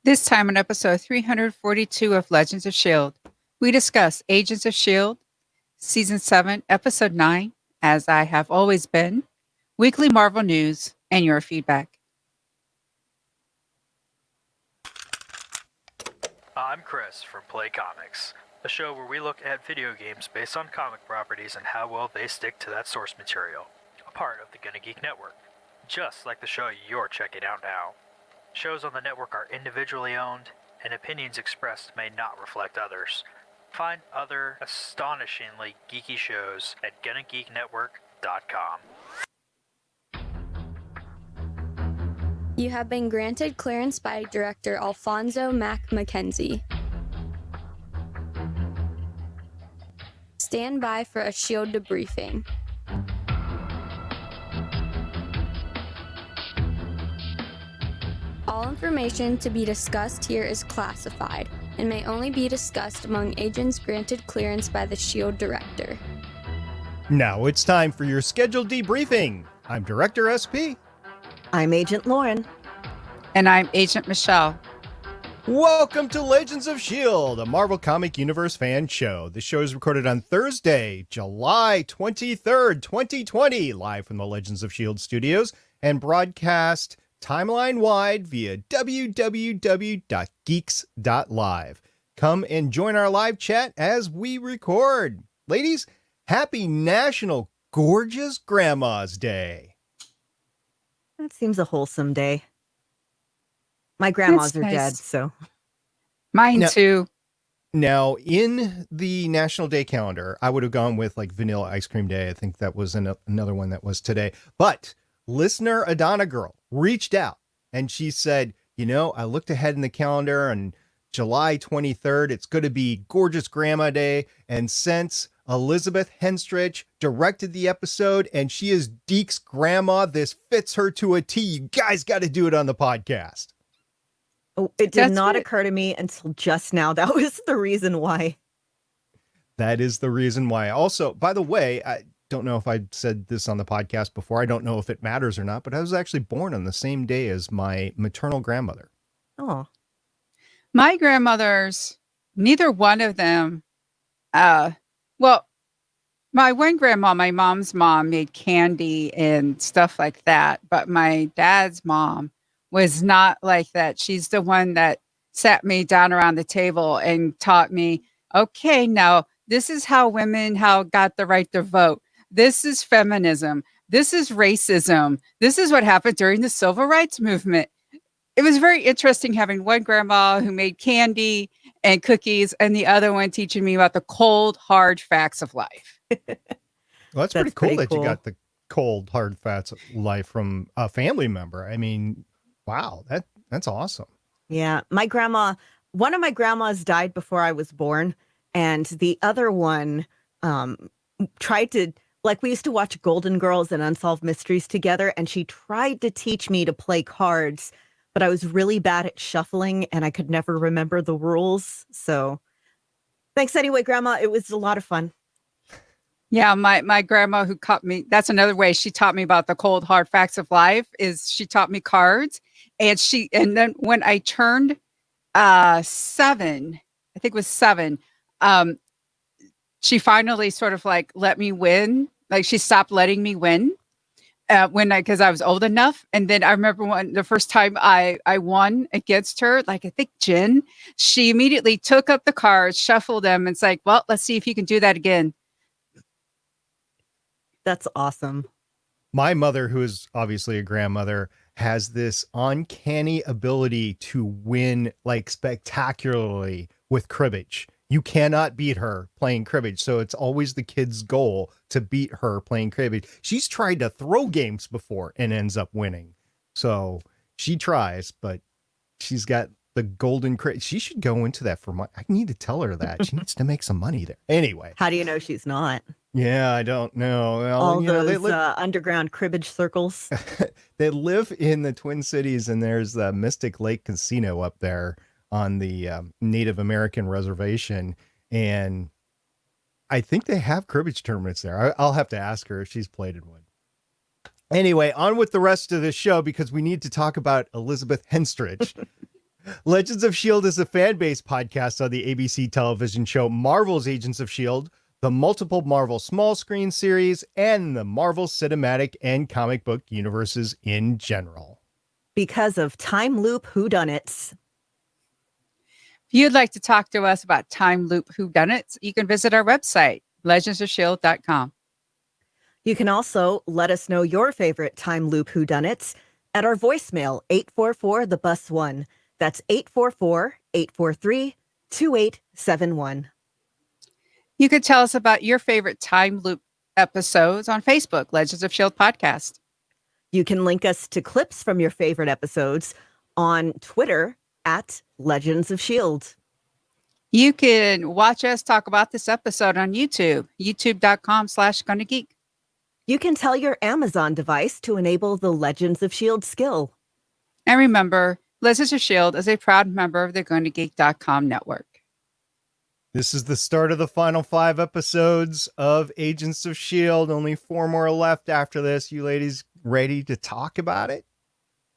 This time on episode 342 of Legends of S.H.I.E.L.D., we discuss Agents of S.H.I.E.L.D., Season 7, Episode 9, As I Have Always Been, weekly Marvel news, and your feedback. I'm Chris from Play Comics, a show where we look at video games based on comic properties and how well they stick to that source material, a part of the Gonna Geek Network, just like the show you're checking out now. Shows on the network are individually owned, and opinions expressed may not reflect others. Find other astonishingly geeky shows at GonnaGeekNetwork.com. You have been granted clearance by Director Alfonso Mack Mackenzie. Stand by for a S.H.I.E.L.D. debriefing. All information to be discussed here is classified and may only be discussed among agents granted clearance by the S.H.I.E.L.D. Director. Now it's time for your scheduled debriefing. I'm Director SP. I'm Agent Lauren. And I'm Agent Michelle. Welcome to Legends of S.H.I.E.L.D., a Marvel Comic Universe fan show. This show is recorded on Thursday, July 23rd, 2020, live from the Legends of S.H.I.E.L.D. studios, and broadcast timeline-wide via www.geeks.live. Come and join our live chat as we record. Ladies, happy National Gorgeous Grandma's Day. That seems a wholesome day. My grandmas are dead, so. Mine too. Now, in the National Day calendar, I would have gone with like Vanilla Ice Cream Day. I think that was another one that was today. But listener Adana Girl reached out and she said, I looked ahead in the calendar and July 23rd, it's going to be Gorgeous Grandma Day. And since Elizabeth Henstridge directed the episode and she is Deke's grandma, this fits her to a T. You guys got to do it on the podcast. Oh, it did not occur to me until just now. That was the reason why. That is the reason why. Also, by the way, I don't know if I said this on the podcast before. I don't know if it matters or not, but I was actually born on the same day as my maternal grandmother. Oh. My grandmothers, neither one of them, my one grandma, my mom's mom, made candy and stuff like that. But my dad's mom was not like that. She's the one that sat me down around the table and taught me, okay, now this is how women got the right to vote. This is feminism. This is racism. This is what happened during the civil rights movement. It was very interesting having one grandma who made candy and cookies and the other one teaching me about the cold, hard facts of life. Well, that's pretty cool that you got the cold, hard facts of life from a family member. I mean, wow, that's awesome. Yeah, one of my grandmas died before I was born, and the other one tried to, we used to watch Golden Girls and Unsolved Mysteries together, and she tried to teach me to play cards, but I was really bad at shuffling, and I could never remember the rules. So thanks anyway, Grandma. It was a lot of fun. Yeah, my grandma who taught me, that's another way she taught me about the cold, hard facts of life, is she taught me cards. And then when I turned 7, I think it was 7, she finally sort of let me win. Like she stopped letting me win because I was old enough. And then I remember the first time I won against her, I think Jen, she immediately took up the cards, shuffled them, and it's like, well, let's see if you can do that again. That's awesome. My mother, who is obviously a grandmother, has this uncanny ability to win spectacularly with cribbage. You cannot beat her playing cribbage. So it's always the kid's goal to beat her playing cribbage. She's tried to throw games before and ends up winning. So she tries, but she's got the golden cribbage. She should go into that I need to tell her that. She needs to make some money there. Anyway. How do you know she's not? Yeah, I don't know. Well, all those underground cribbage circles. They live in the Twin Cities, and there's the Mystic Lake Casino up there on the Native American reservation. And I think they have cribbage tournaments there. I'll have to ask her if she's played in one. Anyway, on with the rest of the show because we need to talk about Elizabeth Henstridge. Legends of S.H.I.E.L.D. is a fan-based podcast on the ABC television show Marvel's Agents of S.H.I.E.L.D., the multiple Marvel small screen series, and the Marvel cinematic and comic book universes in general. Because of time loop whodunits. If you'd like to talk to us about time loop whodunits, you can visit our website, legendsofshield.com. You can also let us know your favorite time loop whodunits at our voicemail, 844-THE-BUS-1. That's 844-843-2871. You could tell us about your favorite time loop episodes on Facebook, Legends of S.H.I.E.L.D. Podcast. You can link us to clips from your favorite episodes on Twitter at Legends of S.H.I.E.L.D. You can watch us talk about this episode on YouTube, youtube.com/GonnaGeek. You can tell your Amazon device to enable the Legends of S.H.I.E.L.D. skill. And remember, Legends of S.H.I.E.L.D. is a proud member of the GonnaGeek.com network. This is the start of the final 5 episodes of Agents of S.H.I.E.L.D. Only 4 more left after this. You ladies ready to talk about it?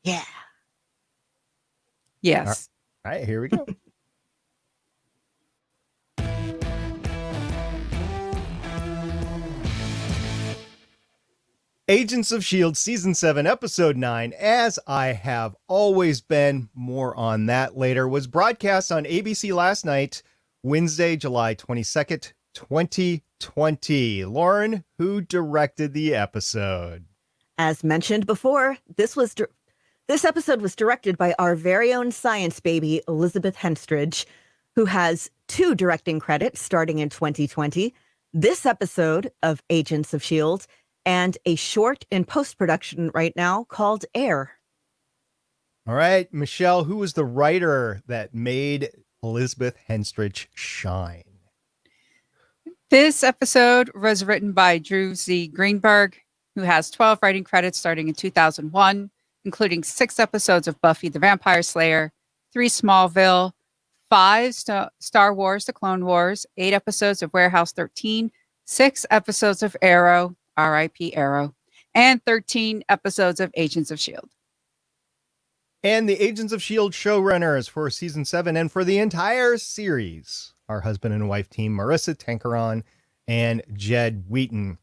Yeah. Yes. All right, here we go. Agents of S.H.I.E.L.D. Season 7, Episode 9, As I Have Always Been, more on that later, was broadcast on ABC last night, Wednesday, July 22nd, 2020. Lauren, who directed the episode? As mentioned before, this episode was directed by our very own science baby, Elizabeth Henstridge, who has 2 directing credits starting in 2020, this episode of Agents of S.H.I.E.L.D., and a short in post-production right now called Air. All right, Michelle, who was the writer that made Elizabeth Henstridge shine? This episode was written by Drew Z. Greenberg, who has 12 writing credits starting in 2001, including 6 episodes of Buffy the Vampire Slayer, 3 Smallville, 5 Star Wars The Clone Wars, 8 episodes of Warehouse 13, 6 episodes of Arrow, R.I.P. Arrow, and 13 episodes of Agents of S.H.I.E.L.D. And the Agents of S.H.I.E.L.D. showrunners for Season 7 and for the entire series, our husband and wife team, Marissa Tankaron and Jed Wheaton.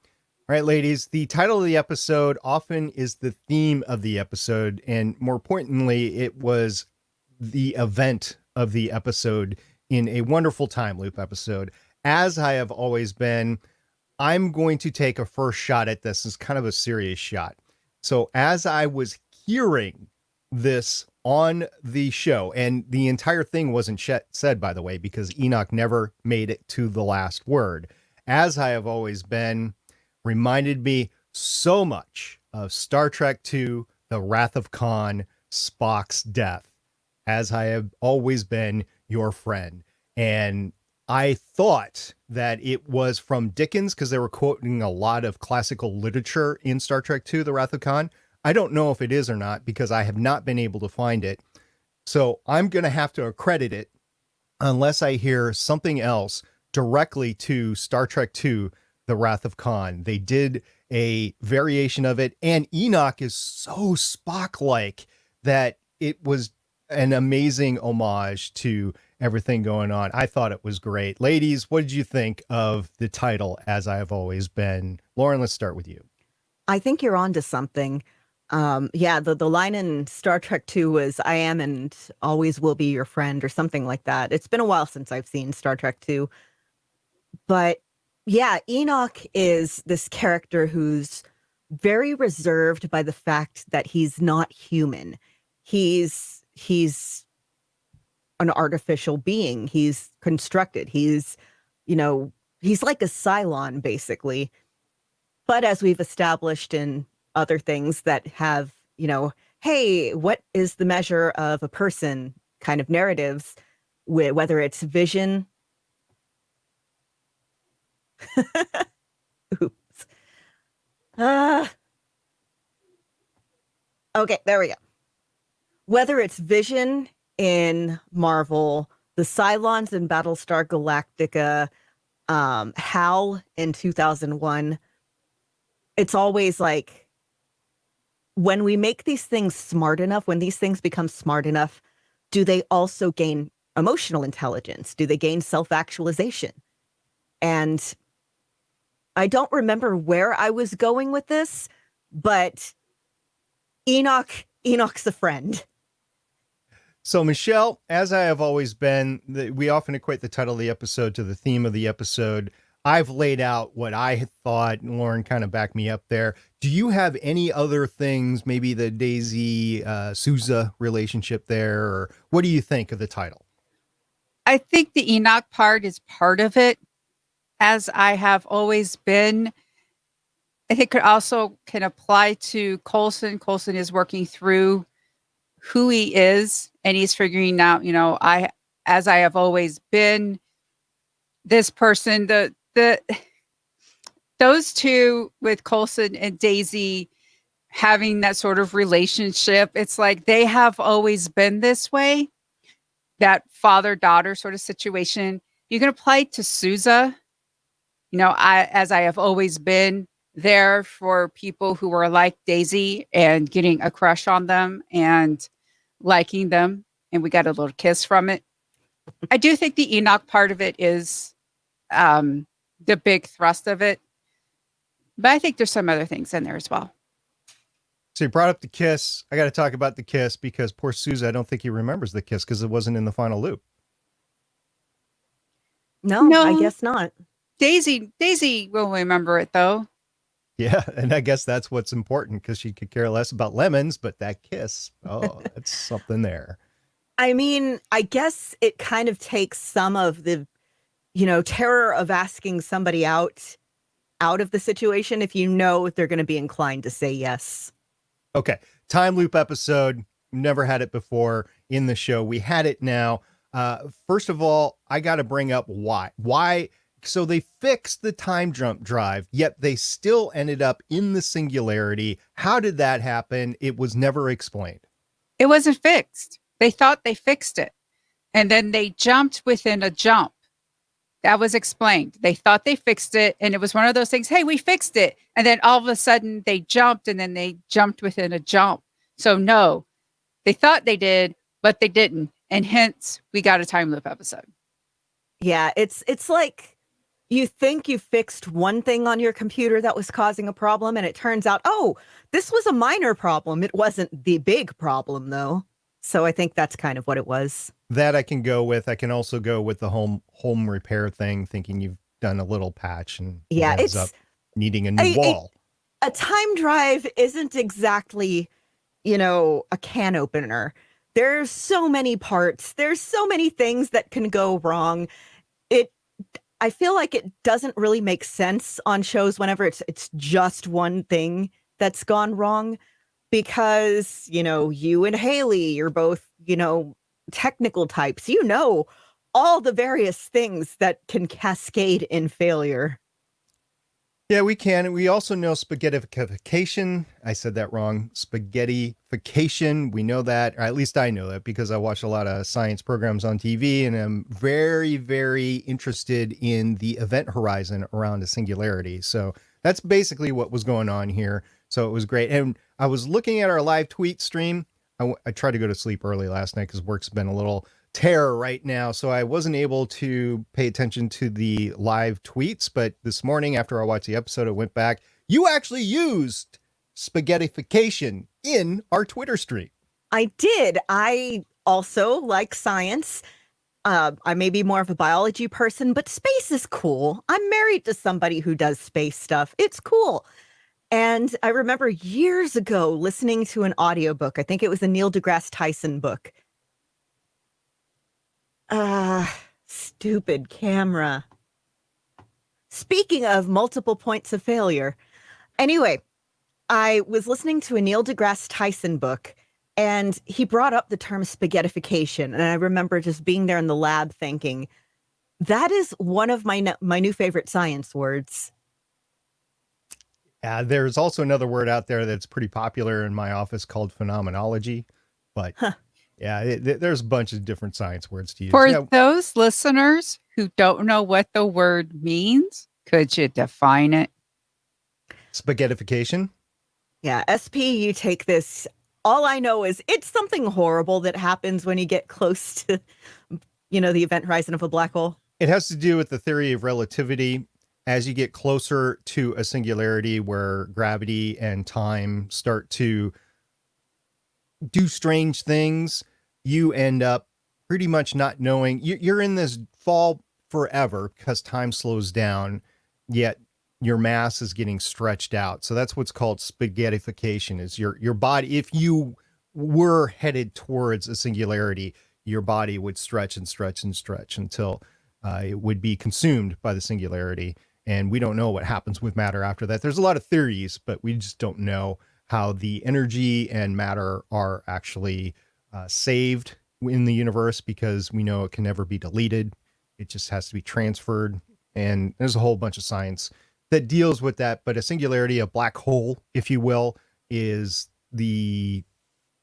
All right, ladies, the title of the episode often is the theme of the episode, and more importantly, it was the event of the episode in a wonderful time loop episode. As I Have Always Been, I'm going to take a first shot at this. It's kind of a serious shot. So as I was hearing this on the show, and the entire thing wasn't said, by the way, because Enoch never made it to the last word. As I Have Always Been reminded me so much of Star Trek II, The Wrath of Khan, Spock's death. As I Have Always Been your friend. And I thought that it was from Dickens because they were quoting a lot of classical literature in Star Trek II, The Wrath of Khan. I don't know if it is or not because I have not been able to find it. So I'm going to have to accredit it unless I hear something else directly to Star Trek II, The Wrath of Khan. They did a variation of it, and Enoch is so Spock-like that it was an amazing homage to everything going on. I thought it was great. Ladies, what did you think of the title, As I Have Always Been? Lauren, let's start with you. I think you're onto something. The line in Star Trek II was, I am and always will be your friend, or something like that. It's been a while since I've seen Star Trek II. But yeah, Enoch is this character who's very reserved by the fact that he's not human. He's an artificial being. He's constructed. He's like a Cylon, basically. But as we've established in other things that have, hey, what is the measure of a person kind of narratives, whether it's vision. Oops. Okay, there we go. Whether it's vision in Marvel, the Cylons in Battlestar Galactica, HAL in 2001, it's always like, when we make these things smart enough, when these things become smart enough, do they also gain emotional intelligence? Do they gain self-actualization? And I don't remember where I was going with this, but Enoch's a friend. So, Michelle, as I have always been, we often equate the title of the episode to the theme of the episode. I've laid out what I had thought, and Lauren kind of backed me up there. Do you have any other things, maybe the Daisy Souza relationship there, or what do you think of the title? I think the Enoch part is part of it, as I have always been. I think it also can apply to Coulson. Coulson is working through who he is, and he's figuring out, as I have always been this person. Those two with Coulson and Daisy having that sort of relationship, it's like they have always been this way, that father-daughter sort of situation. You can apply it to Souza. As I have always been there for people who are like Daisy and getting a crush on them and liking them, and we got a little kiss from it. I do think the Enoch part of it is the big thrust of it, but I think there's some other things in there as well. So you brought up the kiss. I got to talk about the kiss because poor Souza, I don't think he remembers the kiss because it wasn't in the final loop. No, I guess not. Daisy will remember it though. Yeah, and I guess that's what's important because she could care less about lemons, but that kiss, oh, that's something there. I mean, I guess it kind of takes some of the, terror of asking somebody out of the situation if you know they're going to be inclined to say yes. Okay, time loop episode. Never had it before in the show. We had it now. First of all, I got to bring up why. Why? So they fixed the time jump drive, yet they still ended up in the singularity. How did that happen? It was never explained. It wasn't fixed. They thought they fixed it, and then they jumped within a jump. That was explained. They thought they fixed it, and it was one of those things, hey, we fixed it. And then all of a sudden they jumped, and then they jumped within a jump. So no, they thought they did, but they didn't. And hence, we got a time loop episode. Yeah, it's like you think you fixed one thing on your computer that was causing a problem, and it turns out, oh, this was a minor problem. It wasn't the big problem, though. So I think that's kind of what it was. That I can go with. I can also go with the home repair thing, thinking you've done a little patch and it ends up needing a new wall. A time drive isn't exactly, a can opener. There's so many parts. There's so many things that can go wrong. I feel like it doesn't really make sense on shows whenever it's just one thing that's gone wrong, because, you and Haley, you're both, technical types, all the various things that can cascade in failure. Yeah, we can. We also know spaghettification. I said that wrong. Spaghettification. We know that, or at least I know that because I watch a lot of science programs on TV, and I'm very, very interested in the event horizon around a singularity. So that's basically what was going on here. So it was great. And I was looking at our live tweet stream. I tried to go to sleep early last night because work's been a little terror right now, so I wasn't able to pay attention to the live tweets. But this morning after I watched the episode, I went back. You actually used spaghettification in our Twitter stream. I did. I also like science. I may be more of a biology person, but space is cool. I'm married to somebody who does space stuff. It's cool. And I remember years ago listening to an audiobook. I think it was a Neil deGrasse Tyson book. Stupid camera. Speaking of multiple points of failure. Anyway, I was listening to a Neil deGrasse Tyson book, and he brought up the term spaghettification. And I remember just being there in the lab thinking, that is one of my new favorite science words. There's also another word out there that's pretty popular in my office called phenomenology, but yeah, there's a bunch of different science words to use. For those listeners who don't know what the word means, could you define it? Spaghettification? Yeah, SP, you take this All I know is it's something horrible that happens when you get close to, the event horizon of a black hole. It has to do with the theory of relativity. As you get closer to a singularity where gravity and time start to do strange things, you end up pretty much not knowing. You're in this fall forever because time slows down, yet your mass is getting stretched out. So that's what's called spaghettification, is your body, if you were headed towards a singularity, your body would stretch and stretch and stretch until it would be consumed by the singularity. And we don't know what happens with matter after that. There's a lot of theories, but we just don't know how the energy and matter are actually saved in the universe, because we know it can never be deleted. It just has to be transferred. And there's a whole bunch of science that deals with that. But a singularity, a black hole, if you will, is the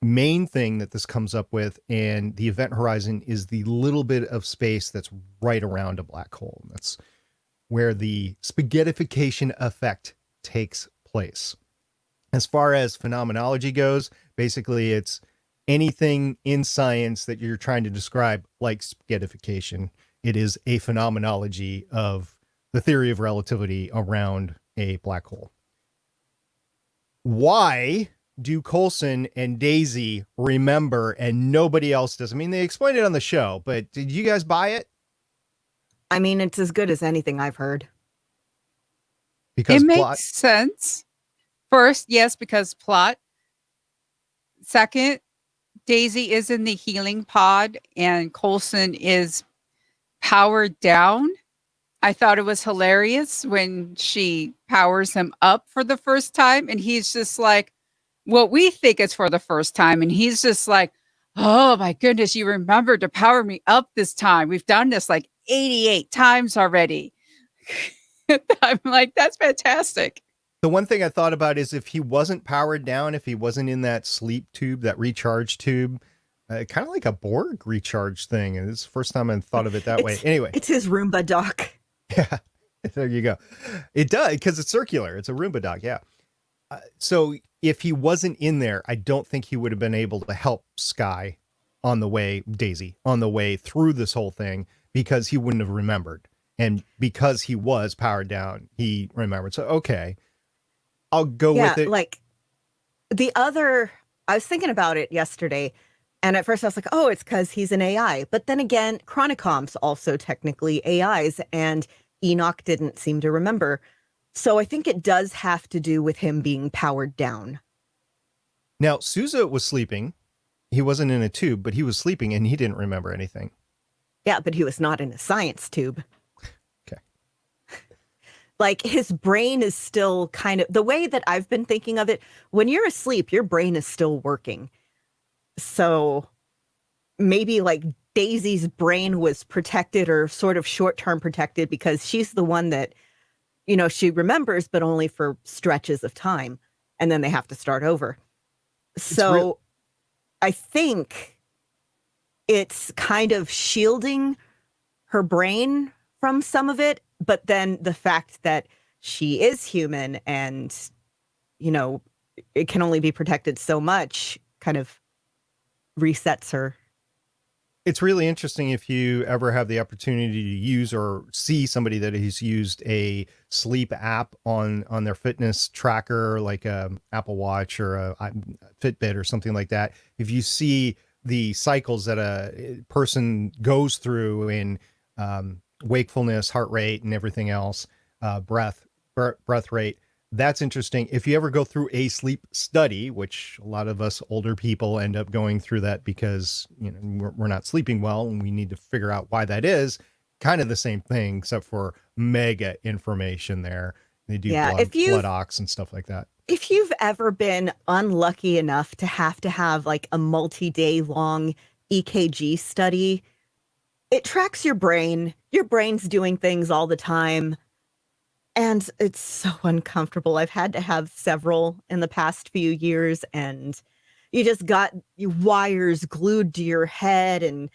main thing that this comes up with. And the event horizon is the little bit of space that's right around a black hole. And that's where the spaghettification effect takes place. As far as phenomenology goes, basically it's anything in science that you're trying to describe like spaghettification. It is a phenomenology of the theory of relativity around a black hole. Why do Coulson and Daisy remember and nobody else does? I mean, they explained it on the show, but did you guys buy it? I mean, it's as good as anything I've heard. Because It plot. makes sense. First, yes, because plot. Second, Daisy is in the healing pod and Coulson is powered down. I thought it was hilarious when she powers him up for the first time and he's just like, what we think is for the first time. And he's just like, oh my goodness, you remembered to power me up this time. We've done this like 88 times already. I'm like, that's fantastic. The one thing I thought about is if he wasn't powered down, if he wasn't in that sleep tube, that recharge tube, kind of like a Borg recharge thing. And it's the first time I thought of it that way. Anyway. It's his Roomba dock. Yeah, there you go. It does, because it's circular. It's a Roomba dock, yeah. So if he wasn't in there, I don't think he would have been able to help Daisy on the way through this whole thing, because he wouldn't have remembered. And because he was powered down, he remembered. So, okay, I'll go with it. Like I was thinking about it yesterday, and at first I was like, oh, it's because he's an AI. But then again, Chronicom's also technically AIs, and Enoch didn't seem to remember. So I think it does have to do with him being powered down. Now, Sousa was sleeping. He wasn't in a tube, but he was sleeping and he didn't remember anything. Yeah, but he was not in a science tube. Okay. Like, his brain is still kind of, the way that I've been thinking of it, when you're asleep, your brain is still working. So maybe like Daisy's brain was protected, or sort of short-term protected, because she's the one that, she remembers, but only for stretches of time. And then they have to start over. So I think it's kind of shielding her brain from some of it. But then the fact that she is human and, it can only be protected so much kind of resets her. It's really interesting if you ever have the opportunity to use or see somebody that has used a sleep app on their fitness tracker, like a Apple Watch or a Fitbit or something like that. If you see the cycles that a person goes through in wakefulness, heart rate, and everything else, breath rate, that's interesting. If you ever go through a sleep study, which a lot of us older people end up going through that because we're not sleeping well and we need to figure out why that is, kind of the same thing, except for mega information there. They do blood ox and stuff like that. If you've ever been unlucky enough to have like a multi-day long EKG study, it tracks your brain. Your brain's doing things all the time. And it's so uncomfortable. I've had to have several in the past few years, and you just got your wires glued to your head and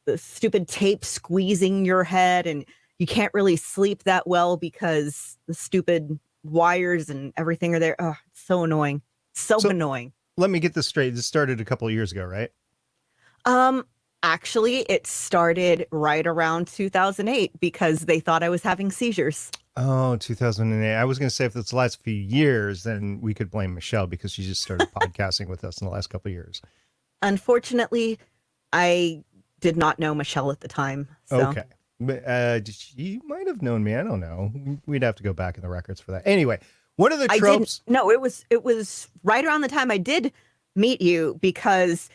the stupid tape squeezing your head, and you can't really sleep that well because the stupid wires and everything are there. Oh, it's so annoying. So annoying. let me get this straight. This started a couple of years ago, right? Actually, it started right around 2008 because they thought I was having seizures. Oh, 2008. I was going to say if it's the last few years, then we could blame Michelle because she just started podcasting with us in the last couple of years. Unfortunately, I did not know Michelle at the time. So. Okay. But she might have known me. I don't know. We'd have to go back in the records for that. Anyway, one of the tropes. No, it was right around the time I did meet you because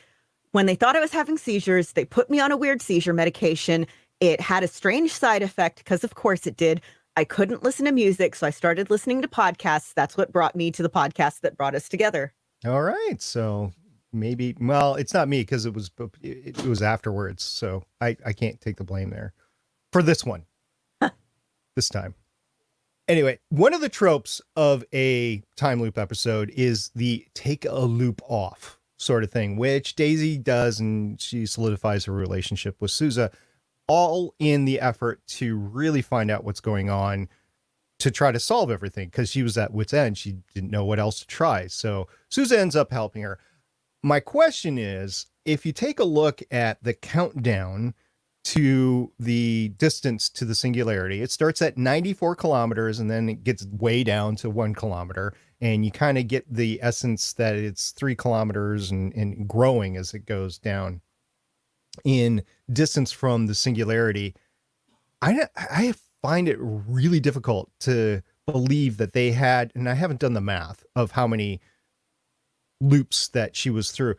when they thought I was having seizures, they put me on a weird seizure medication. It had a strange side effect because, of course, it did. I couldn't listen to music, so I started listening to podcasts. That's what brought me to the podcast that brought us together. All right. So maybe, well, it's not me because it was afterwards. So I can't take the blame there for this one, this time. Anyway, one of the tropes of a time loop episode is the take a loop off sort of thing, which Daisy does, and she solidifies her relationship with Sousa, all in the effort to really find out what's going on to try to solve everything, because she was at wit's end. She didn't know what else to try. So Sousa ends up helping her. My question is, if you take a look at the countdown to the distance to the singularity, it starts at 94 kilometers and then it gets way down to 1 kilometer. And you kind of get the essence that it's 3 kilometers and growing as it goes down in distance from the singularity. I find it really difficult to believe that they had, and I haven't done the math of how many loops that she was through,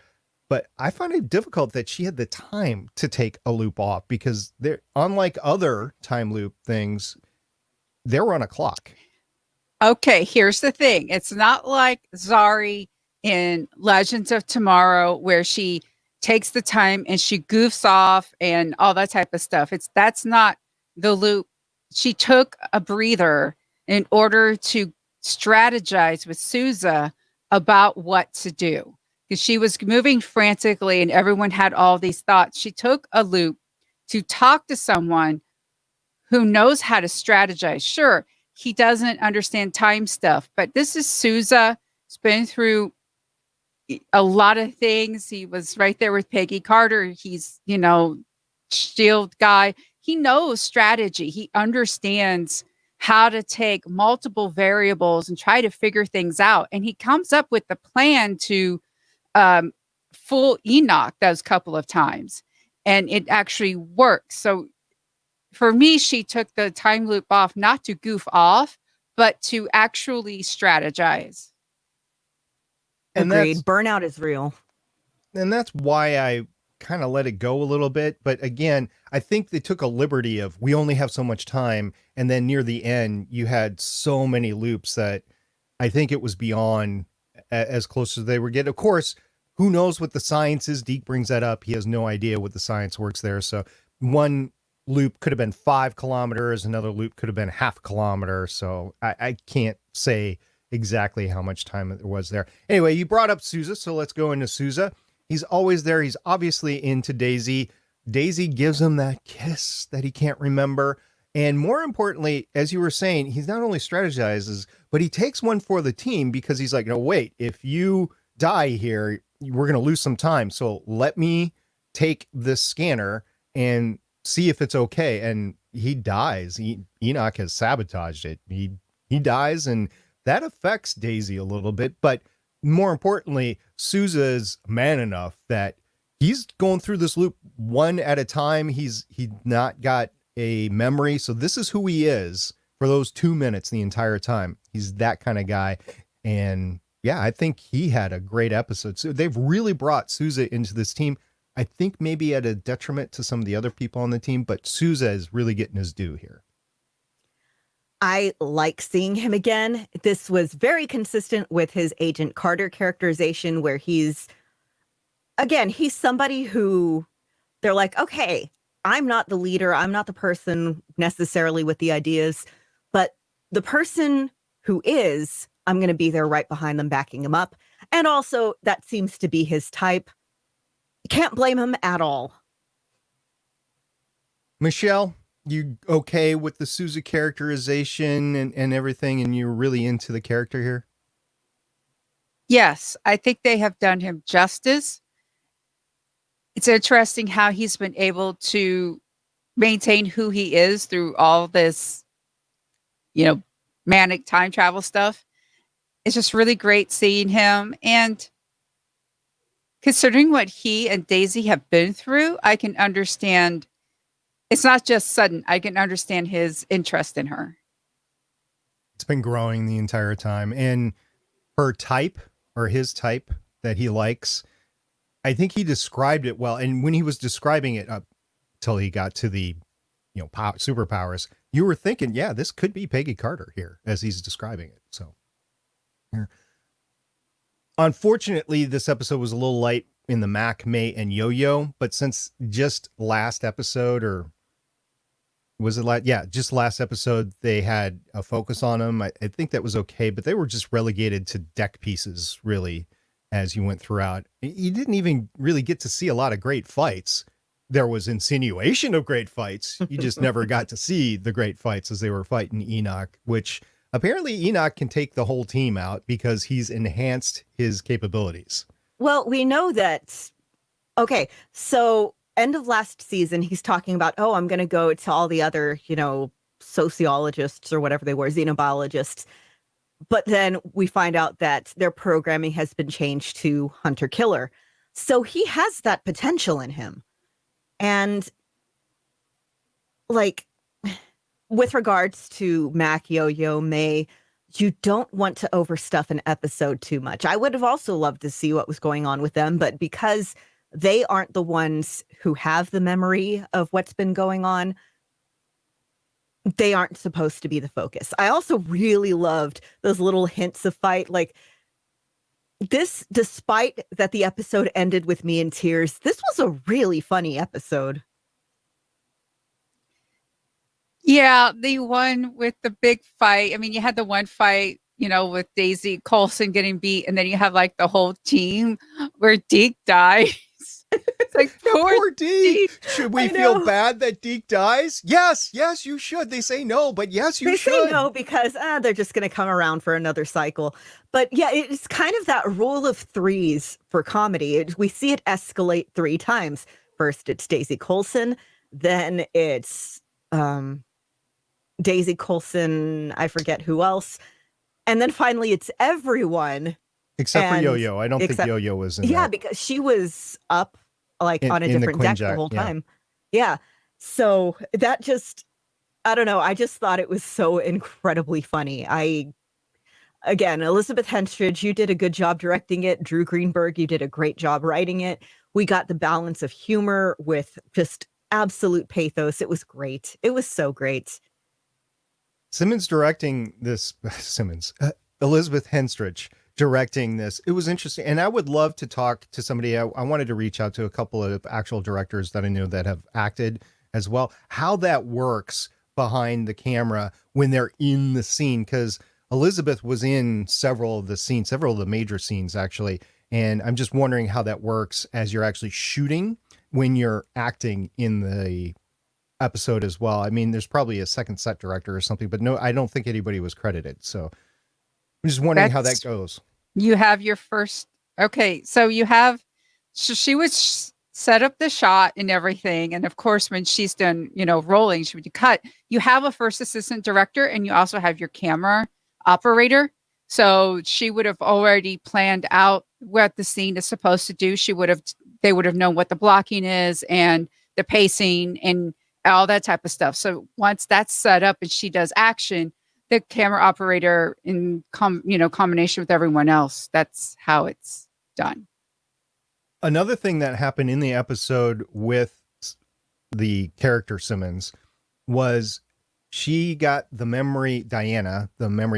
but I find it difficult that she had the time to take a loop off, because they're, unlike other time loop things, they're on a clock. Okay, here's the thing. It's not like Zari in Legends of Tomorrow where she takes the time and she goofs off and all that type of stuff. That's not the loop. She took a breather in order to strategize with Sousa about what to do, because she was moving frantically and everyone had all these thoughts. She took a loop to talk to someone who knows how to strategize. Sure, he doesn't understand time stuff, but this is Sousa. He's been through a lot of things. He was right there with Peggy Carter. He's, S.H.I.E.L.D. guy. He knows strategy. He understands how to take multiple variables and try to figure things out. And he comes up with the plan to fool Enoch those couple of times. And it actually works. So for me, she took the time loop off, not to goof off, but to actually strategize. And agreed. Burnout is real. And that's why I kind of let it go a little bit. But again, I think they took a liberty of, we only have so much time. And then near the end, you had so many loops that I think it was beyond as close as they were getting. Of course, who knows what the science is? Deke brings that up. He has no idea what the science works there. So one loop could have been 5 kilometers. Another loop could have been half a kilometer. So I can't say exactly how much time it was there. Anyway, you brought up Sousa, so let's go into Sousa. He's always there. He's obviously into Daisy. Daisy gives him that kiss that he can't remember. And more importantly, as you were saying, he's not only strategizes, but he takes one for the team, because he's like, no, wait, if you die here, we're going to lose some time. So let me take this scanner and see if it's okay. And he dies. Enoch has sabotaged it. He dies, and that affects Daisy a little bit. But more importantly, Sousa's man enough that he's going through this loop one at a time. He's not got a memory. So this is who he is for those 2 minutes the entire time. He's that kind of guy. And yeah, I think he had a great episode. So they've really brought Sousa into this team. I think maybe at a detriment to some of the other people on the team, but Sousa is really getting his due here. I like seeing him again. This was very consistent with his Agent Carter characterization, where he's somebody who they're like, okay, I'm not the leader. I'm not the person necessarily with the ideas, but the person who is, I'm going to be there right behind them, backing him up. And also that seems to be his type. Can't blame him at all. Michelle, you okay with the Sousa characterization and everything, and you're really into the character here? Yes, I think they have done him justice. It's interesting how he's been able to maintain who he is through all this, you know, manic time travel stuff. It's just really great seeing him. And considering what he and Daisy have been through, I can understand. It's not just sudden. I can understand his interest in her. It's been growing the entire time. And her type, or his type that he likes, I think he described it well. And when he was describing it up till he got to the, superpowers, you were thinking, yeah, this could be Peggy Carter here as he's describing it. So, yeah. Unfortunately, this episode was a little light in the Mac, May, and Yo-Yo. But since just last episode, or was it last? Yeah, just last episode, they had a focus on them. I think that was okay, but they were just relegated to deck pieces, really, as you went throughout. You didn't even really get to see a lot of great fights. There was insinuation of great fights. You just never got to see the great fights as they were fighting Enoch, which apparently Enoch can take the whole team out because he's enhanced his capabilities. Well, we know that. Okay, so end of last season, he's talking about, oh, I'm going to go to all the other, sociologists or whatever they were, xenobiologists. But then we find out that their programming has been changed to hunter-killer. So he has that potential in him. And, like, with regards to Mac, Yo-Yo, May, you don't want to overstuff an episode too much. I would have also loved to see what was going on with them, but because they aren't the ones who have the memory of what's been going on, they aren't supposed to be the focus. I also really loved those little hints of fight. Like this, despite that the episode ended with me in tears, this was a really funny episode. Yeah, the one with the big fight. I mean, you had the one fight, with Daisy Coulson getting beat, and then you have like the whole team where Deke dies. It's like poor Deke. Deke. Should we feel bad that Deke dies? Yes, you should. They say no, but yes, you should. They say no because they're just going to come around for another cycle. But yeah, it's kind of that rule of threes for comedy. We see it escalate 3 times. First, it's Daisy Coulson. Then it's Daisy Coulson. I forget who else. And then finally, it's everyone. Except for Yo-Yo. I don't think Yo-Yo was in that. Because she was up on a different deck the whole time. Yeah. So that just, I don't know. I just thought it was so incredibly funny. Again, Elizabeth Henstridge, you did a good job directing it. Drew Greenberg, you did a great job writing it. We got the balance of humor with just absolute pathos. It was great. It was so great. Simmons directing this, Elizabeth Henstridge directing this. It was interesting. And I would love to talk to somebody. I wanted to reach out to a couple of actual directors that I know that have acted as well, how that works behind the camera when they're in the scene. Because Elizabeth was in several of the major scenes, actually. And I'm just wondering how that works as you're actually shooting when you're acting in the episode as well. I mean, there's probably a second set director or something, but no, I don't think anybody was credited. So I'm just wondering how that goes. You have your first. Okay. So she would set up the shot and everything. And of course, when she's done, rolling, she would cut. You have a first assistant director and you also have your camera operator. So she would have already planned out what the scene is supposed to do. They would have known what the blocking is and the pacing and all that type of stuff. So once that's set up and she does action, the camera operator in combination with everyone else, that's how it's done. Another thing that happened in the episode with the character Simmons was she got the memory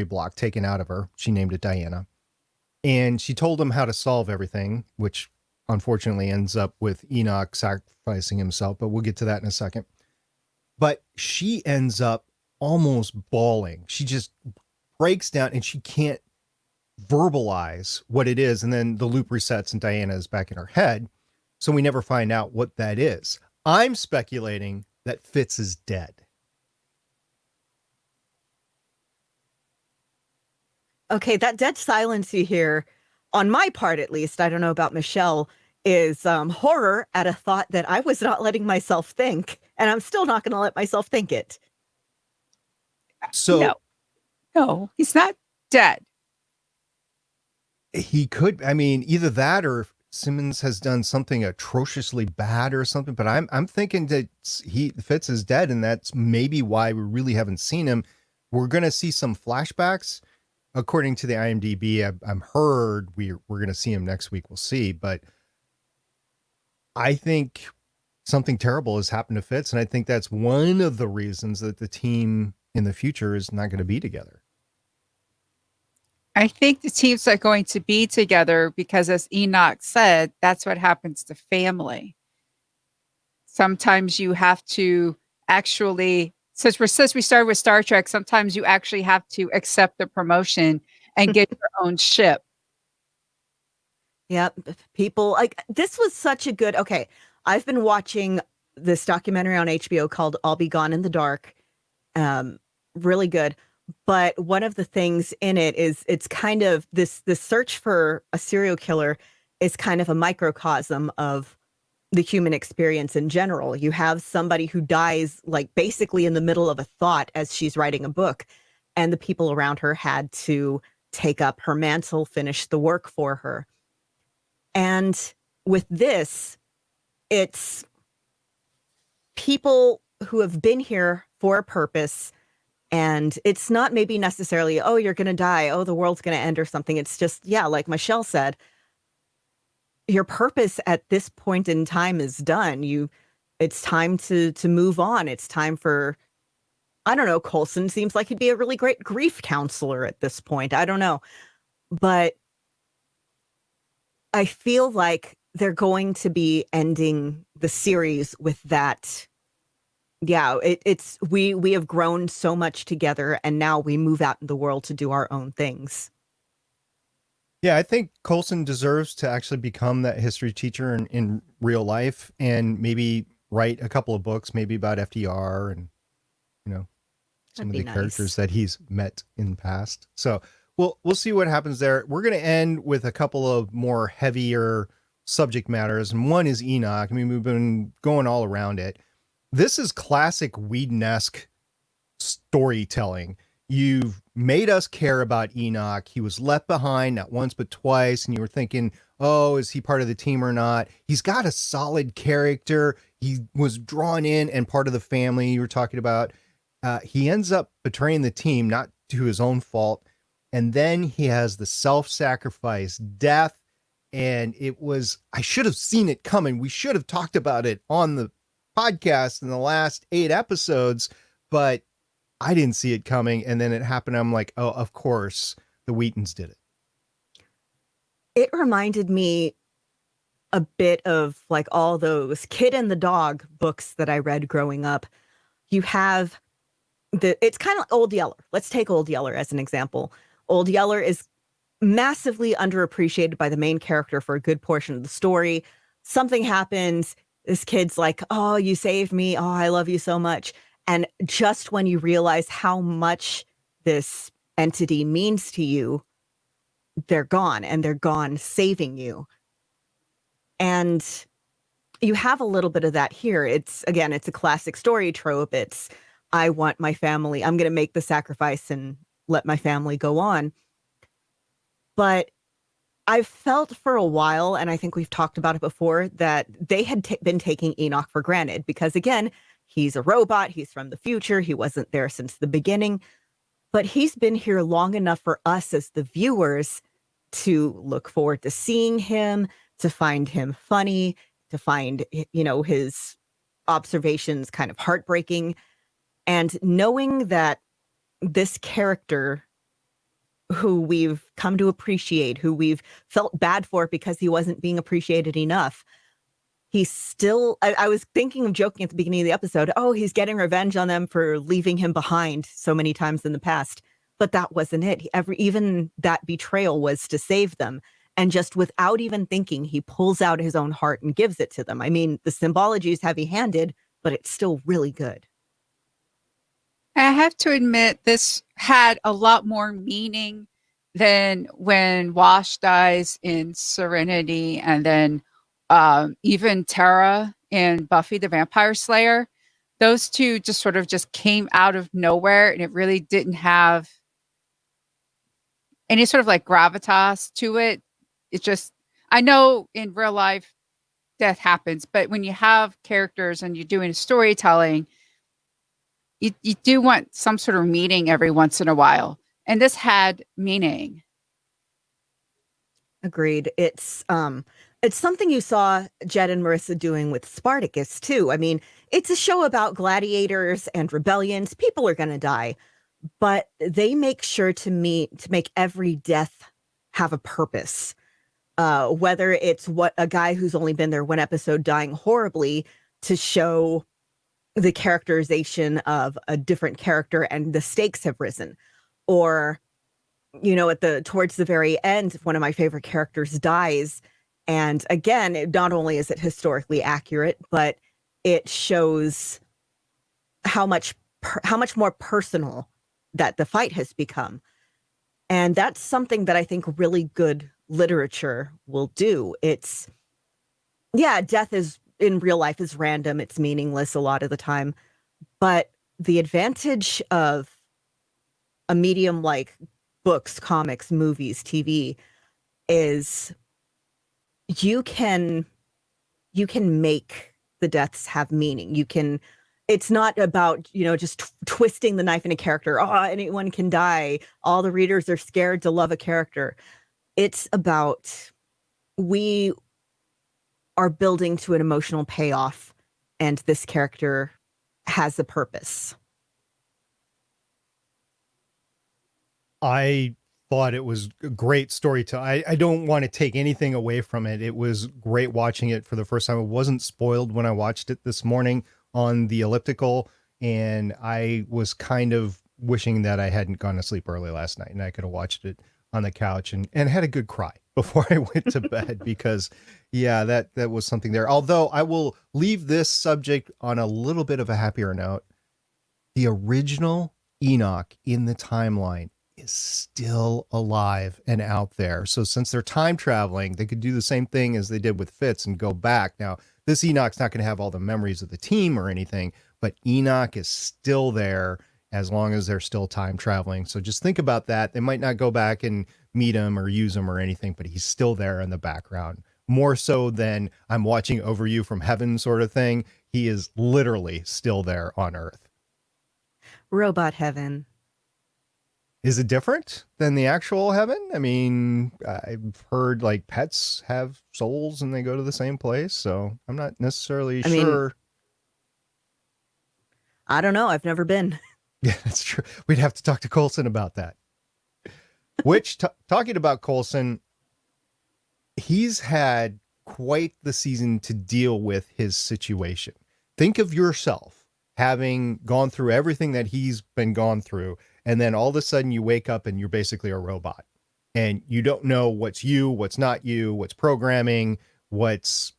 block taken out of her. She named it Diana. And she told him how to solve everything, which unfortunately ends up with Enoch sacrificing himself, but we'll get to that in a second. But she ends up almost bawling. She just breaks down and she can't verbalize what it is. And then the loop resets and Diana is back in her head. So we never find out what that is. I'm speculating that Fitz is dead. Okay, that dead silence you hear on my part at least, I don't know about Michelle, is horror at a thought that I was not letting myself think, and I'm still not going to let myself think it. So No, he's not dead. he could, I mean, either that or Simmons has done something atrociously bad or something, but I'm thinking that Fitz is dead, and that's maybe why we really haven't seen him. We're going to see some flashbacks. According to the IMDb, I'm heard we're going to see him next week. We'll see, but I think something terrible has happened to Fitz, and I think that's one of the reasons that the team in the future is not going to be together. I think the teams are going to be together because, as Enoch said, that's what happens to family. Sometimes you have to actually, since we started with Star Trek, sometimes you actually have to accept the promotion and get your own ship. Yep. People like this was such a good. Okay. I've been watching this documentary on HBO called I'll Be Gone in the Dark. Really good. But one of the things in it is it's kind of this search for a serial killer is kind of a microcosm of the human experience in general. You have somebody who dies like basically in the middle of a thought as she's writing a book, and the people around her had to take up her mantle, finish the work for her. And with this, it's people who have been here for a purpose. And it's not maybe necessarily, oh, you're going to die. Oh, the world's going to end or something. It's just, yeah, like Michelle said, your purpose at this point in time is done. It's time to move on. It's time for, I don't know, Coulson seems like he'd be a really great grief counselor at this point. I don't know. But I feel like they're going to be ending the series with that. Yeah, we have grown so much together, and now we move out in the world to do our own things. Yeah, I think Coulson deserves to actually become that history teacher in real life, and maybe write a couple of books, maybe about FDR and, you know, some That'd of the be characters nice. that he's met in the past. So we'll see what happens there. We're going to end with a couple of more heavier subject matters, and one is Enoch. I mean, we've been going all around it. This is classic Whedon-esque storytelling. You've made us care about Enoch. He was left behind not once but twice, and you were thinking, oh, is he part of the team or not? He's got a solid character. He was drawn in and part of the family you were talking about. He ends up betraying the team, not to his own fault. And then he has the self-sacrifice death. And I should have seen it coming. We should have talked about it on the podcast in the last 8 episodes, but I didn't see it coming. And then it happened. I'm like, oh, of course the Wheatons did it. It reminded me a bit of like all those Kid and the Dog books that I read growing up. You have it's kind of like Old Yeller. Let's take Old Yeller as an example. Old Yeller is massively underappreciated by the main character for a good portion of the story. Something happens. This kid's like, oh, you saved me. Oh, I love you so much. And just when you realize how much this entity means to you, they're gone, and they're gone saving you. And you have a little bit of that here. It's a classic story trope. It's, I want my family. I'm going to make the sacrifice and let my family go on. But I've felt for a while, and I think we've talked about it before, that they had been taking Enoch for granted because, again, he's a robot. He's from the future. He wasn't there since the beginning. But he's been here long enough for us as the viewers to look forward to seeing him, to find him funny, to find, his observations kind of heartbreaking. And knowing that this character who we've come to appreciate, who we've felt bad for because he wasn't being appreciated enough, he's still, I was thinking of joking at the beginning of the episode, oh, he's getting revenge on them for leaving him behind so many times in the past. But that wasn't it. Even that betrayal was to save them. And just without even thinking, he pulls out his own heart and gives it to them. I mean, the symbology is heavy-handed, but it's still really good. I have to admit, this had a lot more meaning then when Wash dies in Serenity, and then even Tara in Buffy the Vampire Slayer, those two just sort of just came out of nowhere, and it really didn't have any sort of like gravitas to it. It's just, I know in real life death happens, but when you have characters and you're doing storytelling, you do want some sort of meaning every once in a while. And this had meaning. Agreed. It's something you saw Jed and Marissa doing with Spartacus too. I mean, it's a show about gladiators and rebellions. People are going to die, but they make sure to make every death have a purpose. Whether it's what a guy who's only been there one episode dying horribly to show the characterization of a different character and the stakes have risen, or towards the very end, one of my favorite characters dies. And again, not only is it historically accurate, but it shows how much more personal that the fight has become. And that's something that I think really good literature will do. Death is in real life is random. It's meaningless a lot of the time. But the advantage of a medium like books, comics, movies, TV is you can make the deaths have meaning. It's not about, just twisting the knife in a character. Oh, anyone can die. All the readers are scared to love a character. It's about, we are building to an emotional payoff, and this character has a purpose. I thought it was a great storytelling. I don't want to take anything away from it. It was great watching it for the first time. It wasn't spoiled when I watched it this morning on the elliptical, and I was kind of wishing that I hadn't gone to sleep early last night and I could have watched it on the couch and had a good cry before I went to bed because that was something there. Although I will leave this subject on a little bit of a happier note. The original Enoch in the timeline is still alive and out there. So since they're time traveling, they could do the same thing as they did with Fitz and go back. Now, this Enoch's not going to have all the memories of the team or anything, but Enoch is still there as long as they're still time traveling. So just think about that. They might not go back and meet him or use him or anything, but he's still there in the background. More so than I'm watching over you from heaven sort of thing. He is literally still there on Earth. Robot heaven. Is it different than the actual heaven? I mean, I've heard like pets have souls and they go to the same place, so I'm not necessarily sure. I don't know. I've never been. Yeah, that's true. We'd have to talk to Coulson about that. Which, talking about Coulson, he's had quite the season to deal with his situation. Think of yourself having gone through everything that he's been gone through, and then all of a sudden you wake up and you're basically a robot. And you don't know what's you, what's not you, what's programming, what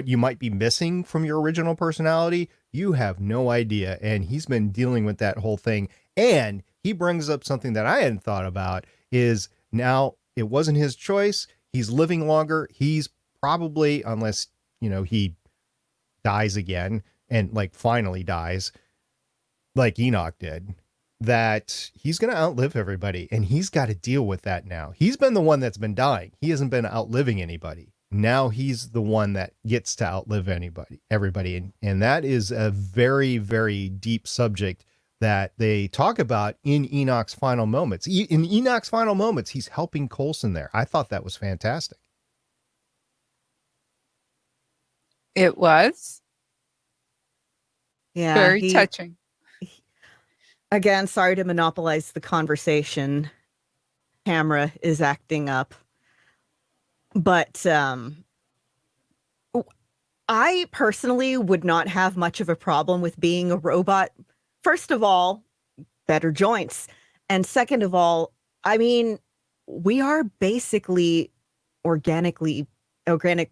you might be missing from your original personality. You have no idea. And he's been dealing with that whole thing. And he brings up something that I hadn't thought about is now it wasn't his choice. He's living longer. He's probably, unless, he dies again and like finally dies like Enoch did, that he's going to outlive everybody. And he's got to deal with that now. He's been the one that's been dying. He hasn't been outliving anybody. Now he's the one that gets to outlive everybody. And that is a very, very deep subject that they talk about in Enoch's final moments. In Enoch's final moments, he's helping Coulson there. I thought that was fantastic. It was. Yeah. Very touching. Again, sorry to monopolize the conversation. Camera is acting up. But I personally would not have much of a problem with being a robot. First of all, better joints. And second of all, I mean, we are basically organic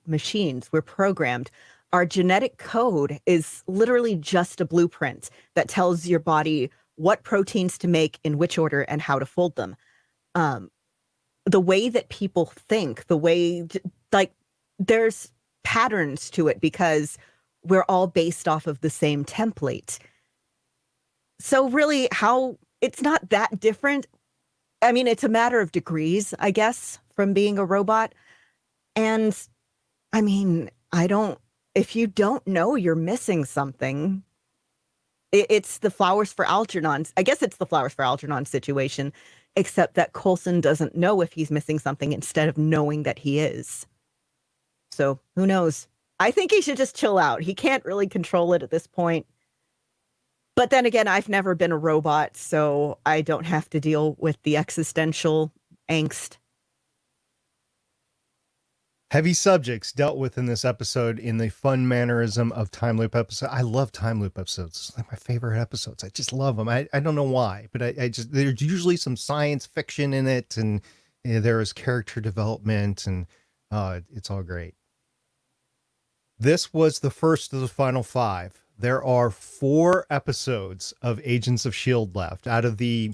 machines. We're programmed. Our genetic code is literally just a blueprint that tells your body what proteins to make in which order and how to fold them. the way that people think, the way, like, there's patterns to it because we're all based off of the same template. So really, it's not that different. I mean, it's a matter of degrees, I guess, from being a robot. And I mean, if you don't know, you're missing something. It's the flowers for Algernon. I guess it's the flowers for Algernon situation, except that Coulson doesn't know if he's missing something instead of knowing that he is. So who knows? I think he should just chill out. He can't really control it at this point. But then again, I've never been a robot, so I don't have to deal with the existential angst. Heavy subjects dealt with in this episode in the fun mannerism of time loop episode. I love time loop episodes. It's like my favorite episodes. I just love them. I don't know why, but I just, there's usually some science fiction in it, and there is character development, and it's all great. This was the first of the final 5. There are 4 episodes of Agents of S.H.I.E.L.D. left. Out of the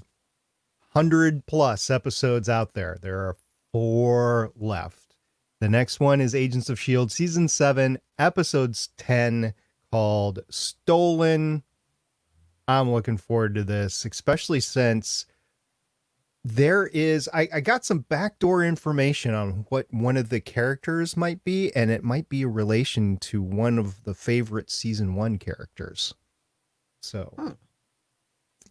100+ episodes out there, there are 4 left. The next one is Agents of S.H.I.E.L.D. Season 7, Episodes 10, called Stolen. I'm looking forward to this, especially since there is, I got some backdoor information on what one of the characters might be, and it might be a relation to one of the favorite Season 1 characters. So,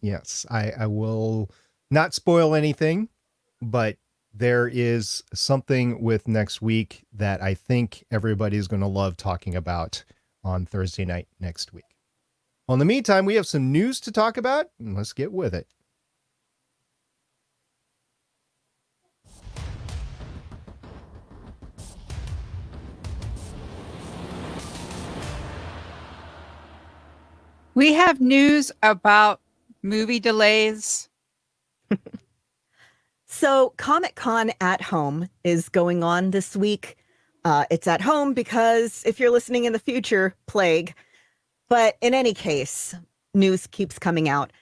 yes, I will not spoil anything, but there is something with next week that I think everybody's going to love talking about on Thursday night next week. Well, in the meantime, we have some news to talk about, and let's get with it. We have news about movie delays. So Comic-Con at home is going on this week. It's at home because if you're listening in the future, plague. But in any case, news keeps coming out.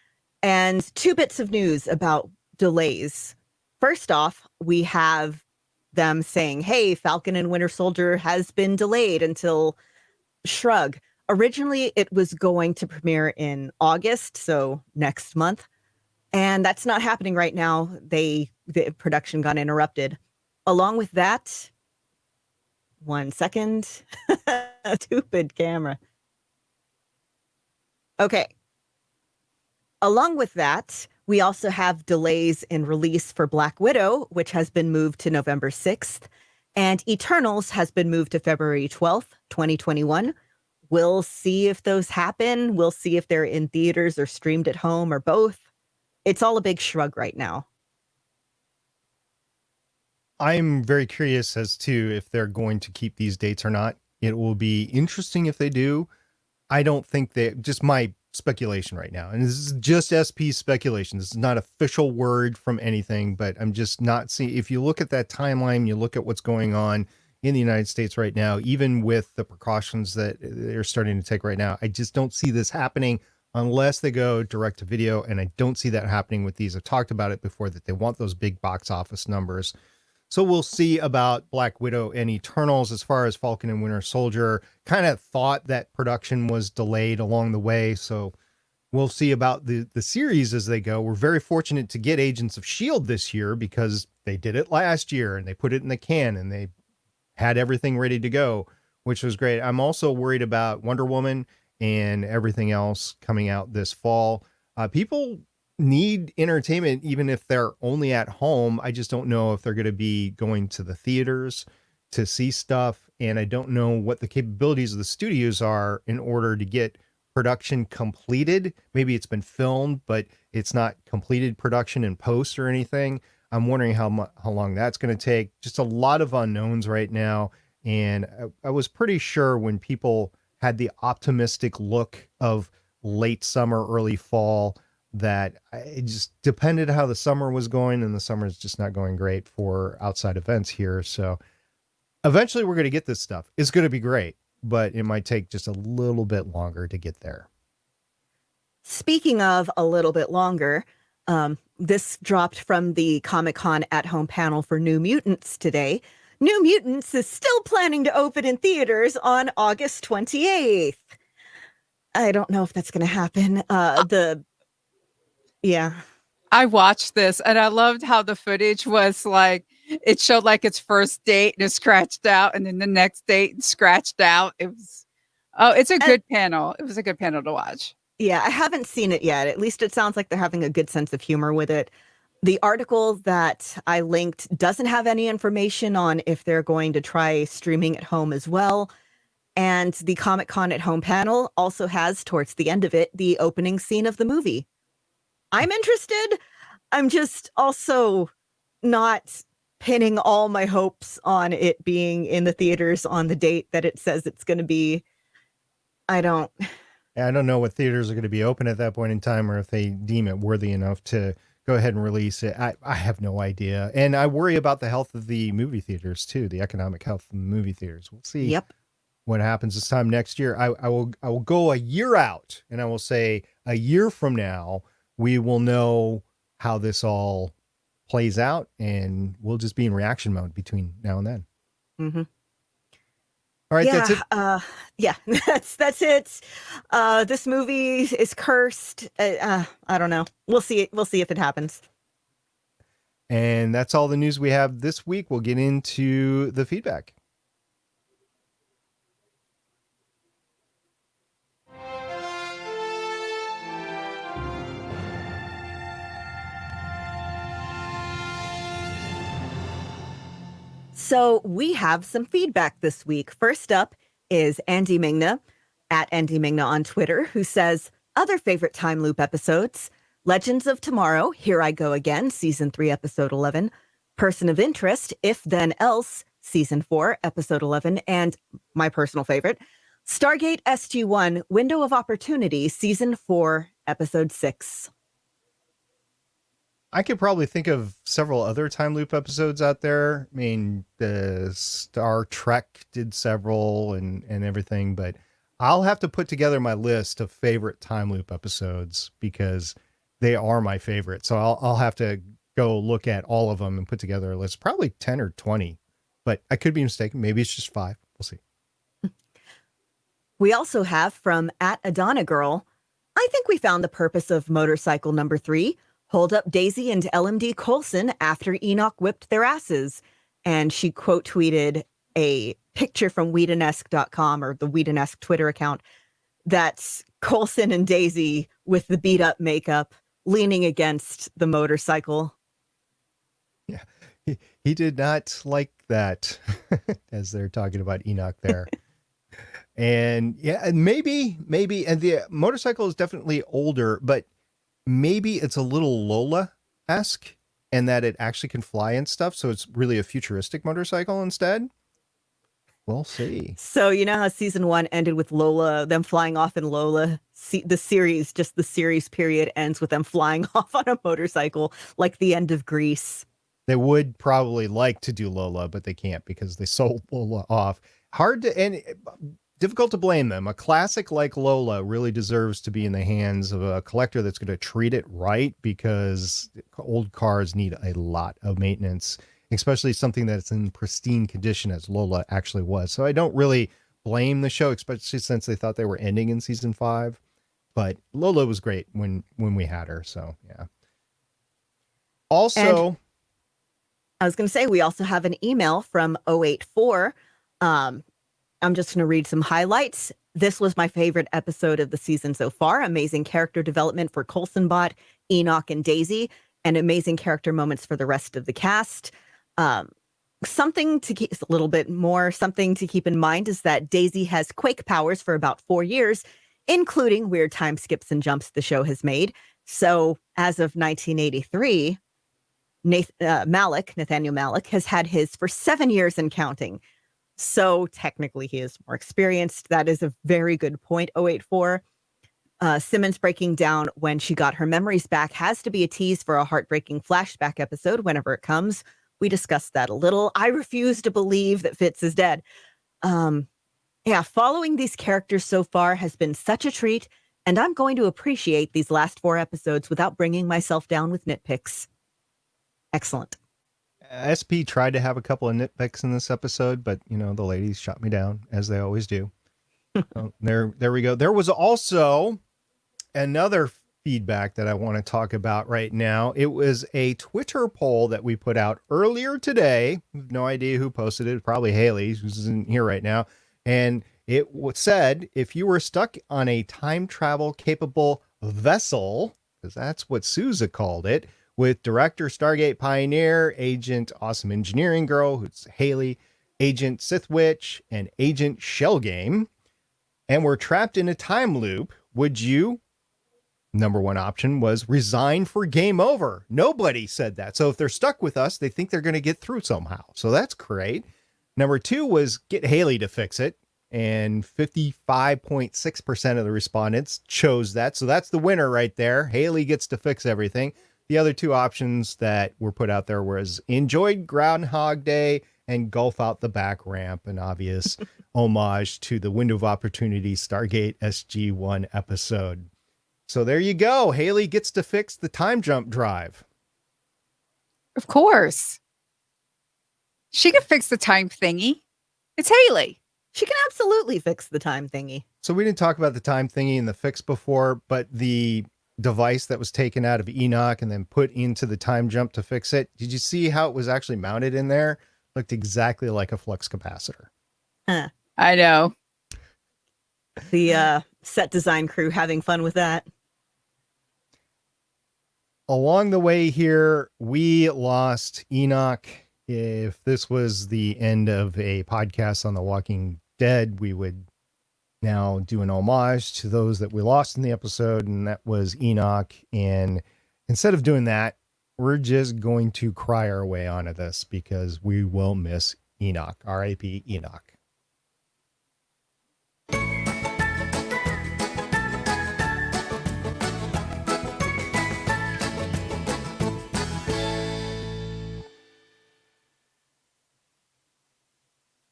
And 2 bits of news about delays. First off, we have them saying, hey, Falcon and Winter Soldier has been delayed until shrug. Originally, it was going to premiere in August, so next month. And that's not happening right now. The production got interrupted. Along with that, 1 second. Stupid camera. Okay. Along with that, we also have delays in release for Black Widow, which has been moved to November 6th. And Eternals has been moved to February 12th, 2021. We'll see if those happen. We'll see if they're in theaters or streamed at home or both. It's all a big shrug right now. I'm very curious as to if they're going to keep these dates or not. It will be interesting if they do. I don't think just my speculation right now, and this is just SP speculation. This is not official word from anything, but I'm just not seeing, if you look at that timeline, you look at what's going on in the United States right now, even with the precautions that they're starting to take right now, I just don't see this happening unless they go direct to video. And I don't see that happening with these. I've talked about it before, that they want those big box office numbers. So we'll see about Black Widow and Eternals. As far as Falcon and Winter Soldier, kind of thought that production was delayed along the way. So we'll see about the series as they go. We're very fortunate to get Agents of S.H.I.E.L.D. this year because they did it last year and they put it in the can and they had everything ready to go, which was great. I'm also worried about Wonder Woman and everything else coming out this fall. People need entertainment, even if they're only at home. I just don't know if they're going to be going to the theaters to see stuff. And I don't know what the capabilities of the studios are in order to get production completed. Maybe it's been filmed, but it's not completed production in post or anything. I'm wondering how long that's going to take. Just a lot of unknowns right now. And I was pretty sure when people had the optimistic look of late summer, early fall, that it just depended how the summer was going, and the summer is just not going great for outside events here. So eventually we're going to get this stuff. It's going to be great, but it might take just a little bit longer to get there. Speaking of a little bit longer, This dropped from the Comic-Con at-home panel for New Mutants today. New Mutants is still planning to open in theaters on August 28th. I don't know if that's going to happen. I watched this and I loved how the footage was like, it showed like its first date and it's scratched out, and then the next date and scratched out. It's a good panel. It was a good panel to watch. Yeah, I haven't seen it yet. At least it sounds like they're having a good sense of humor with it. The article that I linked doesn't have any information on if they're going to try streaming at home as well. And the Comic-Con at home panel also has, towards the end of it, the opening scene of the movie. I'm interested. I'm just also not pinning all my hopes on it being in the theaters on the date that it says it's going to be. I don't know what theaters are going to be open at that point in time, or if they deem it worthy enough to go ahead and release it. I have no idea. And I worry about the health of the movie theaters too, the economic health of the movie theaters. We'll see. Yep. What happens this time next year. I will go a year out, and I will say a year from now, we will know how this all plays out, and we'll just be in reaction mode between now and then. Mm-hmm. All right, that's it. Yeah, that's it. This movie is cursed. I don't know. We'll see. We'll see if it happens. And that's all the news we have this week. We'll get into the feedback. So we have some feedback this week. First up is Andy Mingna, at Andy Mingna on Twitter, who says, other favorite time loop episodes, Legends of Tomorrow, Here I Go Again, Season 3, Episode 11, Person of Interest, If Then Else, Season 4, Episode 11, and my personal favorite, Stargate SG-1, Window of Opportunity, Season 4, Episode 6. I could probably think of several other time loop episodes out there. I mean, the Star Trek did several and everything, but I'll have to put together my list of favorite time loop episodes because they are my favorite. So I'll have to go look at all of them and put together a list, probably 10 or 20, but I could be mistaken. Maybe it's just 5. We'll see. We also have from at Adana Girl, I think we found the purpose of motorcycle number 3. Hold up Daisy and LMD Coulson after Enoch whipped their asses. And she quote tweeted a picture from Whedonesque.com or the Whedonesque Twitter account. That's Coulson and Daisy with the beat up makeup leaning against the motorcycle. Yeah, he did not like that as they're talking about Enoch there. And yeah, maybe, and the motorcycle is definitely older, but maybe it's a little Lola-esque and that it actually can fly and stuff. So it's really a futuristic motorcycle instead. We'll see. So you know how season 1 ended with Lola, them flying off in Lola? The series period ends with them flying off on a motorcycle, like the end of Grease. They would probably like to do Lola, but they can't because they sold Lola off. Difficult to blame them. A classic like Lola really deserves to be in the hands of a collector that's going to treat it right, because old cars need a lot of maintenance, especially something that's in pristine condition as Lola actually was. So I don't really blame the show, especially since they thought they were ending in season 5. But Lola was great when we had her. So yeah. Also, and I was going to say, we also have an email from 084. I'm just going to read some highlights. This was my favorite episode of the season so far. Amazing character development for Coulson Bot, Enoch, and Daisy, and amazing character moments for the rest of the cast. Something to keep in mind is that Daisy has quake powers for about 4 years, including weird time skips and jumps the show has made. So as of 1983, Nathaniel Malick has had his for 7 years and counting. So technically he is more experienced. That is a very good point, 084. Simmons breaking down when she got her memories back has to be a tease for a heartbreaking flashback episode whenever it comes. We discussed that a little. I refuse to believe that Fitz is dead. Following these characters so far has been such a treat, and I'm going to appreciate these last 4 episodes without bringing myself down with nitpicks. Excellent. SP tried to have a couple of nitpicks in this episode, but the ladies shot me down, as they always do. There we go. There was also another feedback that I want to talk about right now. It was a Twitter poll that we put out earlier today. No idea who posted it. Probably Haley, who's isn't here right now. And it said, if you were stuck on a time travel capable vessel, because that's what Sousa called it, with Director Stargate Pioneer, Agent Awesome Engineering Girl, who's Haley, Agent Sith Witch, and Agent Shell Game, and we're trapped in a time loop, would you? Number one option was resign for game over. Nobody said that. So if they're stuck with us, they think they're going to get through somehow. So that's great. Number two was get Haley to fix it. And 55.6% of the respondents chose that. So that's the winner right there. Haley gets to fix everything. The other two options that were put out there was enjoyed Groundhog Day and golf out the back ramp, an obvious homage to the Window of Opportunity Stargate SG-1 episode. So there you go. Haley gets to fix the time jump drive. Of course. She can fix the time thingy. It's Haley. She can absolutely fix the time thingy. So we didn't talk about the time thingy and the fix before, but the device that was taken out of Enoch and then put into the time jump to fix it. Did you see how it was actually mounted in there? Looked exactly like a flux capacitor. Huh. I know. The set design crew having fun with that. Along the way here, we lost Enoch. If this was the end of a podcast on The Walking Dead, we would now do an homage to those that we lost in the episode, and that was Enoch. And instead of doing that, we're just going to cry our way onto this because we will miss Enoch. R.I.P. Enoch.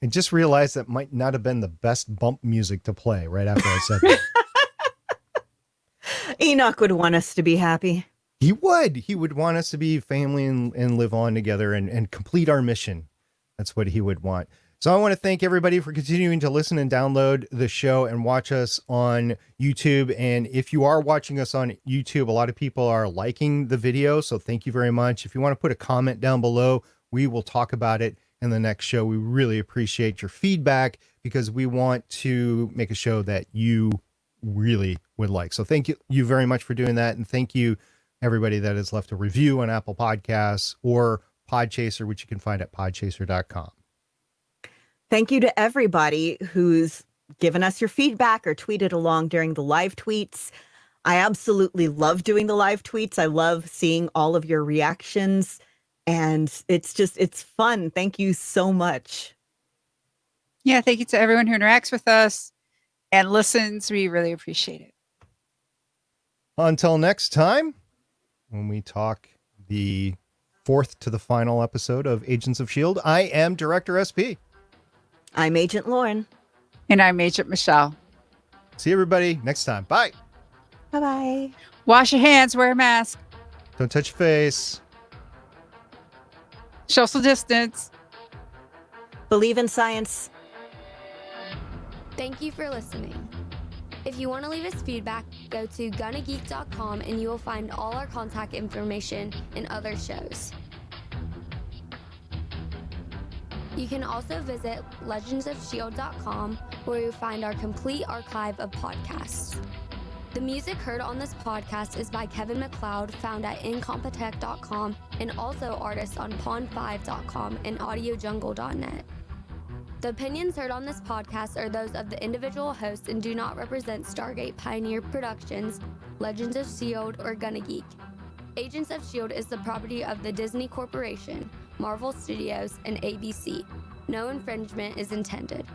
I just realized that might not have been the best bump music to play right after I said that. Enoch would want us to be happy. He would want us to be family and live on together and complete our mission. That's what he would want. So I want to thank everybody for continuing to listen and download the show and watch us on YouTube. And if you are watching us on YouTube, a lot of people are liking the video. So thank you very much. If you want to put a comment down below, we will talk about it in the next show. We really appreciate your feedback because we want to make a show that you really would like. So thank you very much for doing that. And thank you everybody that has left a review on Apple Podcasts or Podchaser, which you can find at podchaser.com. Thank you to everybody who's given us your feedback or tweeted along during the live tweets. I absolutely love doing the live tweets. I love seeing all of your reactions. And it's fun. Thank you so much. Yeah, thank you to everyone who interacts with us and listens. We really appreciate it. Until next time, when we talk the fourth to the final episode of Agents of S.H.I.E.L.D., I am Director SP. I'm Agent Lauren. And I'm Agent Michelle. See everybody next time. Bye. Bye-bye. Wash your hands, wear a mask. Don't touch your face. Social distance. Believe in science. Thank you for listening. If you want to leave us feedback, go to gonnageek.com and you will find all our contact information and other shows. You can also visit legendsofshield.com where you'll find our complete archive of podcasts. The music heard on this podcast is by Kevin MacLeod, found at incompetech.com, and also artists on pond5.com and audiojungle.net. The opinions heard on this podcast are those of the individual hosts and do not represent Stargate Pioneer Productions, Legends of S.H.I.E.L.D., or Gonna Geek. Agents of S.H.I.E.L.D. is the property of the Disney Corporation, Marvel Studios, and ABC. No infringement is intended.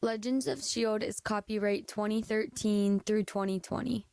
Legends of S.H.I.E.L.D. is copyright 2013 through 2020.